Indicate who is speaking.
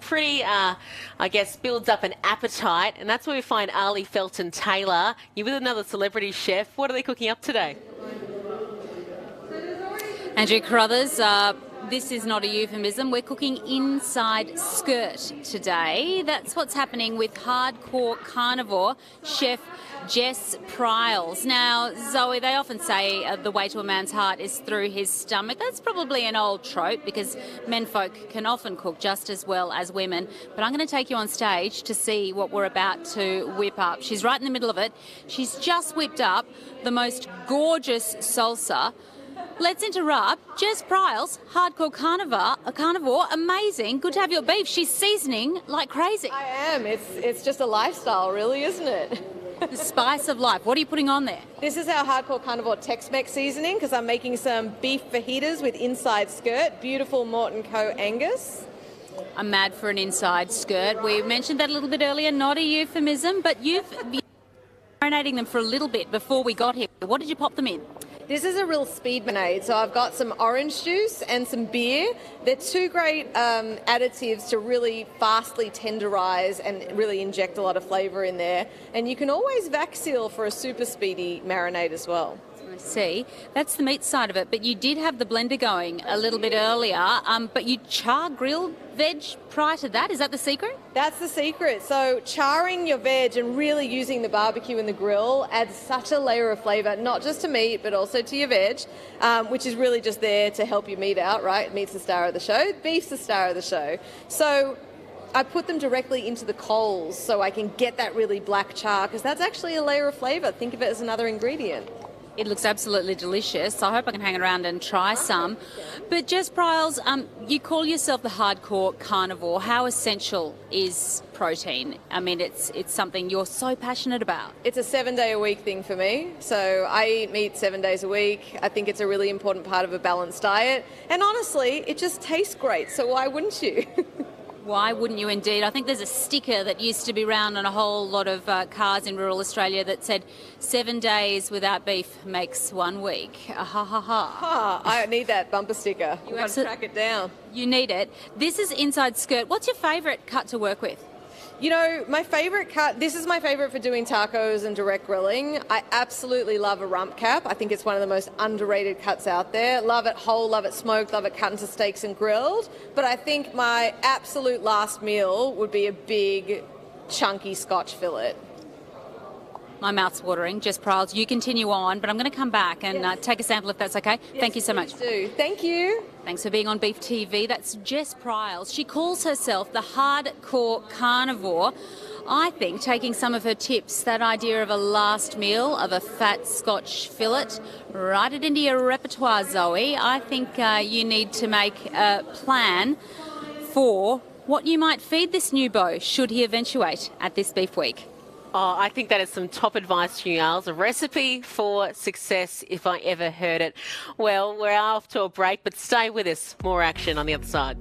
Speaker 1: pretty, I guess, builds up an appetite. And that's where we find Ali Felton-Taylor. You're with another celebrity chef. What are they cooking up today?
Speaker 2: Andrew Carruthers, this is not a euphemism. We're cooking inside skirt today. That's what's happening with hardcore carnivore chef Jess Pryles. Now, Zoe, they often say the way to a man's heart is through his stomach. That's probably an old trope because menfolk can often cook just as well as women. But I'm going to take you on stage to see what we're about to whip up. She's right in the middle of it. She's just whipped up the most gorgeous salsa. Let's interrupt. Jess Pryles, hardcore carnivore, amazing. Good to have your beef. She's seasoning like crazy.
Speaker 3: I am. It's just a lifestyle, really, isn't it?
Speaker 2: The spice of life. What are you putting on there?
Speaker 3: This is our hardcore carnivore Tex-Mex seasoning because I'm making some beef fajitas with inside skirt, beautiful Morton Co. Angus.
Speaker 2: I'm mad for an inside skirt. We mentioned that a little bit earlier, not a euphemism, but you've been marinating them for a little bit before we got here. What did you pop them in?
Speaker 3: This is a real speed marinade, so I've got some orange juice and some beer. They're two great additives to really fastly tenderise and really inject a lot of flavour in there. And you can always vac seal for a super speedy marinade as well.
Speaker 2: I see. That's the meat side of it, but you did have the blender going a little bit earlier, but you char grilled veg prior to that. Is that the secret?
Speaker 3: That's the secret. So charring your veg and really using the barbecue and the grill adds such a layer of flavour, not just to meat, but also to your veg, which is really just there to help your meat out, right? Meat's the star of the show. Beef's the star of the show. So I put them directly into the coals so I can get that really black char, because that's actually a layer of flavour. Think of it as another ingredient.
Speaker 2: It looks absolutely delicious. I hope I can hang around and try some. But Jess Pryles, you call yourself the hardcore carnivore. How essential is protein? I mean, it's something you're so passionate about.
Speaker 3: It's a 7-day-a-week thing for me. So I eat meat 7 days a week. I think it's a really important part of a balanced diet. And honestly, it just tastes great. So why wouldn't you?
Speaker 2: Why wouldn't you indeed? I think there's a sticker that used to be around on a whole lot of cars in rural Australia that said 7 days without beef makes 1 week. Ha ha ha.
Speaker 3: I need that bumper sticker. You have to track it down.
Speaker 2: You need it. This is inside skirt. What's your favourite cut to work with?
Speaker 3: You know, my favourite cut, this is my favourite for doing tacos and direct grilling. I absolutely love a rump cap. I think it's one of the most underrated cuts out there. Love it whole, love it smoked, love it cut into steaks and grilled. But I think my absolute last meal would be a big, chunky Scotch fillet.
Speaker 2: My mouth's watering. Jess Pryles, you continue on, but I'm going to come back and take a sample if that's okay.
Speaker 3: Yes,
Speaker 2: thank you so much.
Speaker 3: Do. Thank you.
Speaker 2: Thanks for being on Beef TV. That's Jess Pryles. She calls herself the hardcore carnivore. I think taking some of her tips, that idea of a last meal of a fat Scotch fillet, write it into your repertoire, Zoe. I think you need to make a plan for what you might feed this new beau should he eventuate at this Beef Week.
Speaker 1: Oh, I think that is some top advice from you, Giles. A recipe for success, if I ever heard it. Well, we're off to a break, but stay with us. More action on the other side.